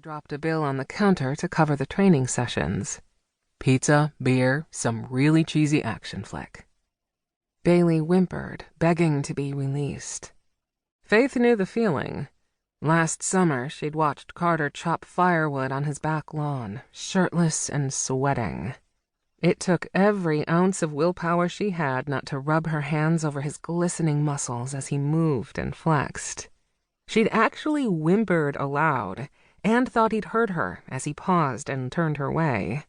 Dropped a bill on the counter to cover the training sessions. Pizza, beer, some really cheesy action flick. Bailey whimpered, begging to be released. Faith knew the feeling. Last summer, she'd watched Carter chop firewood on his back lawn, shirtless and sweating. It took every ounce of willpower she had not to rub her hands over his glistening muscles as he moved and flexed. She'd actually whimpered aloud, and thought he'd heard her as he paused and turned her way.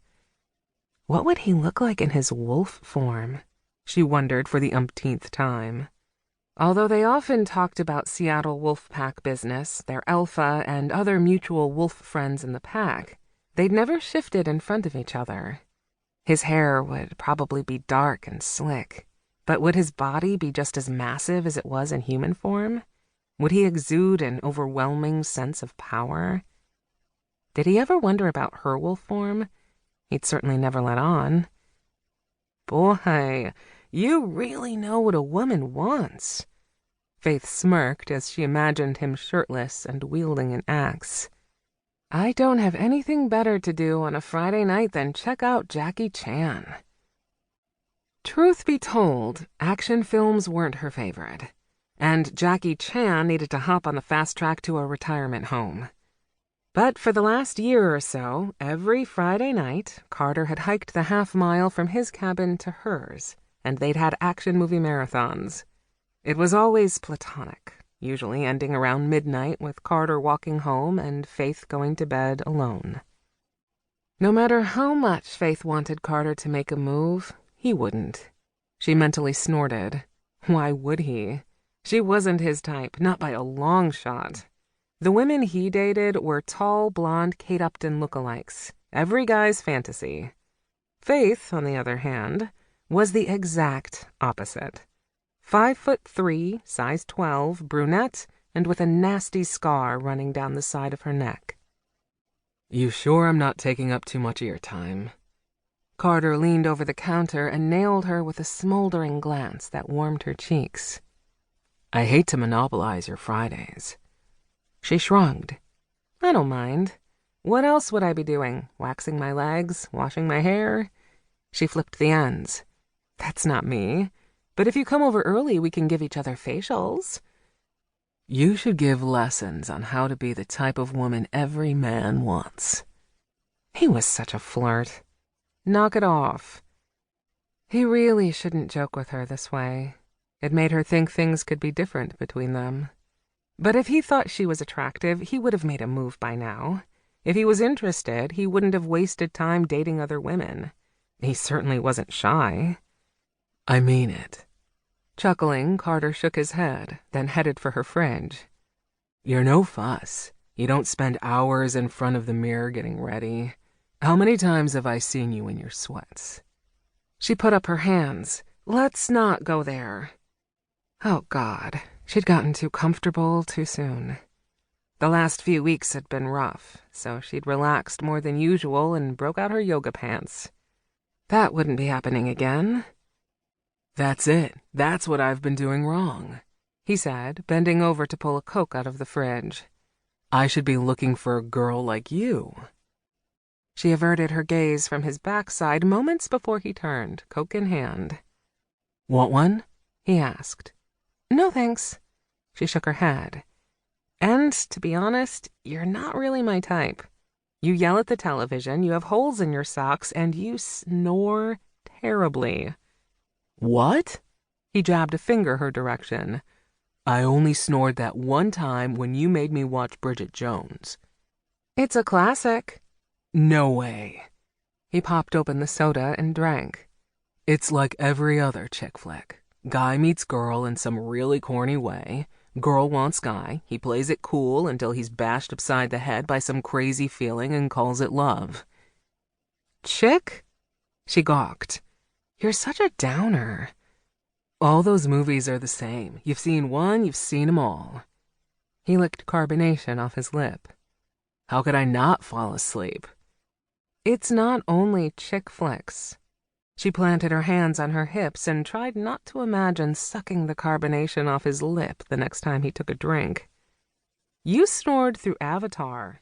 What would he look like in his wolf form? She wondered for the umpteenth time. Although they often talked about Seattle Wolfpack business, their alpha, and other mutual wolf friends in the pack, they'd never shifted in front of each other. His hair would probably be dark and slick, but would his body be just as massive as it was in human form? Would he exude an overwhelming sense of power? Did he ever wonder about her wolf form? He'd certainly never let on. Boy, you really know what a woman wants. Faith smirked as she imagined him shirtless and wielding an axe. I don't have anything better to do on a Friday night than check out Jackie Chan. Truth be told, action films weren't her favorite, and Jackie Chan needed to hop on the fast track to a retirement home. But for the last year or so, every Friday night, Carter had hiked the half-mile from his cabin to hers, and they'd had action movie marathons. It was always platonic, usually ending around midnight with Carter walking home and Faith going to bed alone. No matter how much Faith wanted Carter to make a move, he wouldn't. She mentally snorted. Why would he? She wasn't his type, not by a long shot. The women he dated were tall, blonde Kate Upton lookalikes, every guy's fantasy. Faith, on the other hand, was the exact opposite. 5'3", size 12, brunette, and with a nasty scar running down the side of her neck. You sure I'm not taking up too much of your time? Carter leaned over the counter and nailed her with a smoldering glance that warmed her cheeks. I hate to monopolize your Fridays. She shrugged. I don't mind. What else would I be doing? Waxing my legs? Washing my hair? She flipped the ends. That's not me. But if you come over early, we can give each other facials. You should give lessons on how to be the type of woman every man wants. He was such a flirt. Knock it off. He really shouldn't joke with her this way. It made her think things could be different between them. But if he thought she was attractive, he would have made a move by now. If he was interested, he wouldn't have wasted time dating other women. He certainly wasn't shy. I mean it. Chuckling, Carter shook his head, then headed for her fridge. You're no fuss. You don't spend hours in front of the mirror getting ready. How many times have I seen you in your sweats? She put up her hands. Let's not go there. Oh, God. She'd gotten too comfortable too soon. The last few weeks had been rough, so she'd relaxed more than usual and broke out her yoga pants. That wouldn't be happening again. That's it. That's what I've been doing wrong, he said, bending over to pull a Coke out of the fridge. I should be looking for a girl like you. She averted her gaze from his backside moments before he turned, Coke in hand. Want one? He asked. No, thanks. She shook her head. And, to be honest, you're not really my type. You yell at the television, you have holes in your socks, and you snore terribly. What? He jabbed a finger her direction. I only snored that one time when you made me watch Bridget Jones. It's a classic. No way. He popped open the soda and drank. It's like every other chick flick. Guy meets girl in some really corny way. Girl wants guy. He plays it cool until he's bashed upside the head by some crazy feeling and calls it love. Chick? She gawked. You're such a downer. All those movies are the same. You've seen one, you've seen 'em all. He licked carbonation off his lip. How could I not fall asleep? It's not only chick flicks. She planted her hands on her hips and tried not to imagine sucking the carbonation off his lip the next time he took a drink. You snored through Avatar.